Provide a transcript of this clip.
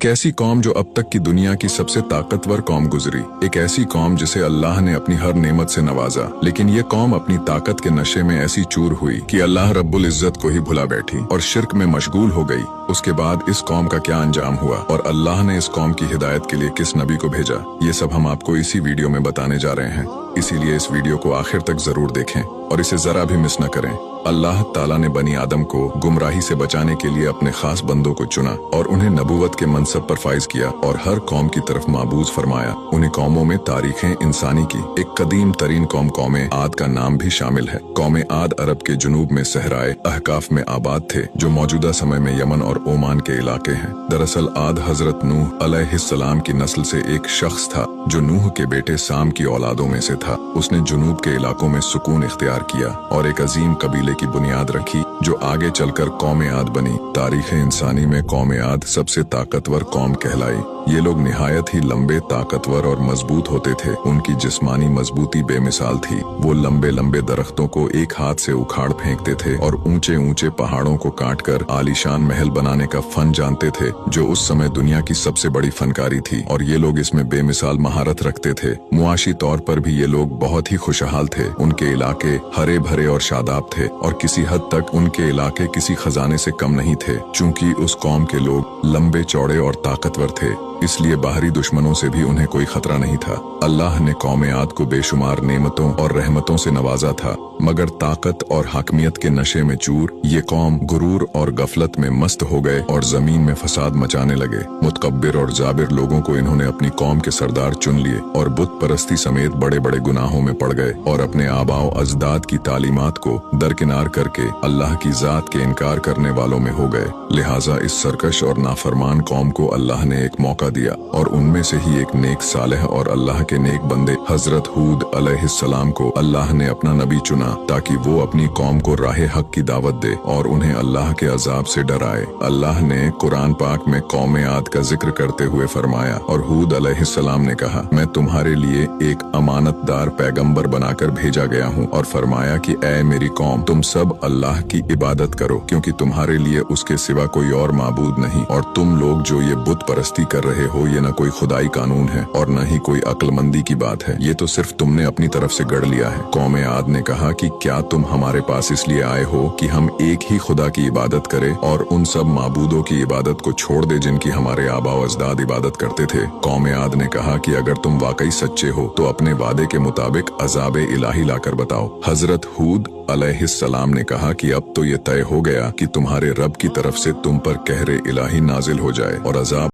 एक ऐसी कौम जो अब तक की दुनिया की सबसे ताकतवर कौम गुजरी, एक ऐसी कौम जिसे अल्लाह ने अपनी हर नेमत से नवाजा, लेकिन ये कौम अपनी ताकत के नशे में ऐसी चूर हुई कि अल्लाह रब्बुल इज्जत को ही भुला बैठी और शिर्क में मशगूल हो गई। उसके बाद इस कौम का क्या अंजाम हुआ और अल्लाह ने इस कौम की हिदायत के लिए किस नबी को भेजा, ये सब हम आपको इसी वीडियो में बताने जा रहे हैं। इसीलिए इस वीडियो को आखिर तक जरूर देखें और इसे जरा भी मिस न करें। अल्लाह ताला ने बनी आदम को गुमराही से बचाने के लिए अपने खास बंदों को चुना और उन्हें नबूवत के मनसब पर फाइज किया और हर कौम की तरफ माबूज फरमाया। उन्हें कौमों में तारीखें इंसानी की एक कदीम तरीन कौम आद का नाम भी शामिल है। कौम आद अरब के जुनूब में सहराए अहकाफ में आबाद थे, जो मौजूदा समय में यमन और ओमान के इलाके हैं। दरअसल आद हजरत नूह अलैहिस्सलाम की नस्ल से एक शख्स था जो नूह के बेटे साम की औलादों में से था। उसने जुनूब के इलाकों में सुकून इख्तियार किया और एक अजीम कबीले की बुनियाद रखी जो आगे चलकर कौम आद बनी। तारीख इंसानी में कौम आद सबसे ताकतवर कौम कहलाई। ये लोग निहायत ही लंबे, ताकतवर और मजबूत होते थे। उनकी जिस्मानी मजबूती बेमिसाल थी। वो लंबे लंबे दरख्तों को एक हाथ से उखाड़ फेंकते थे और ऊंचे ऊंचे पहाड़ों को काटकर आलीशान महल बनाने का फन जानते थे, जो उस समय दुनिया की सबसे बड़ी फनकारी थी और ये लोग इसमें बेमिसाल महारत रखते थे। मुआशी तौर पर भी ये लोग बहुत ही खुशहाल थे। उनके इलाके हरे भरे और शादाब थे और किसी हद तक उनके इलाके किसी खजाने से कम नहीं थे। चूंकि उस कौम के लोग लंबे चौड़े और ताकतवर थे, इसलिए बाहरी दुश्मनों से भी उन्हें कोई खतरा नहीं था। अल्लाह ने कौम आद को बेशुमार नेमतों और रहमतों से नवाजा था, मगर ताकत और हाकमियत के नशे में चूर ये कौम गुरूर और गफलत में मस्त हो गए और जमीन में फसाद मचाने लगे। मुतकब्बिर और जाबिर लोगों को इन्होंने अपनी कौम के सरदार चुन लिए और बुत परस्ती समेत बड़े बड़े गुनाहों में पड़ गए और अपने आबाओ अजदाद की तालीमात को दरकिनार करके अल्लाह की जात के इनकार करने वालों में हो गए। लिहाजा इस सरकश और नाफरमान कौम को अल्लाह ने एक मौका दिया और उनमें से ही एक नेक सालेह और अल्लाह के नेक बंदे हजरत हूद अलैहिस्सलाम को अल्लाह ने अपना नबी चुना ताकि वो अपनी कौम को राहे हक की दावत दे और उन्हें अल्लाह के अजाब से डराए। अल्लाह ने कुरान पाक में कौम आद का जिक्र करते हुए फरमाया, और हूद अलैहिस्सलाम ने कहा, मैं तुम्हारे लिए एक अमानतदार पैगंबर बनाकर भेजा गया हूँ, और फरमाया कि ऐ मेरी कौम, तुम सब अल्लाह की इबादत करो, क्योंकि तुम्हारे लिए उसके सिवा कोई और माबूद नहीं, और तुम लोग जो ये बुत परस्ती कर रहे हो ये न कोई खुदाई कानून है और न ही कोई अक्लमंदी की बात है, ये तो सिर्फ तुमने अपनी तरफ से गढ़ लिया है। कौम आद ने कहा कि क्या तुम हमारे पास इसलिए आए हो कि हम एक ही खुदा की इबादत करें और उन सब माबूदों की इबादत को छोड़ दे जिनकी हमारे आबा अजदाद इबादत करते थे। कौम आद ने कहा कि अगर तुम वाकई सच्चे हो तो अपने वादे के मुताबिक अजाब इलाही लाकर बताओ। हजरत हूद अलैहिस्सलाम ने कहा कि अब तो ये तय हो गया कि तुम्हारे रब की तरफ से तुम पर कहरे इलाही नाजिल हो जाए और अजाब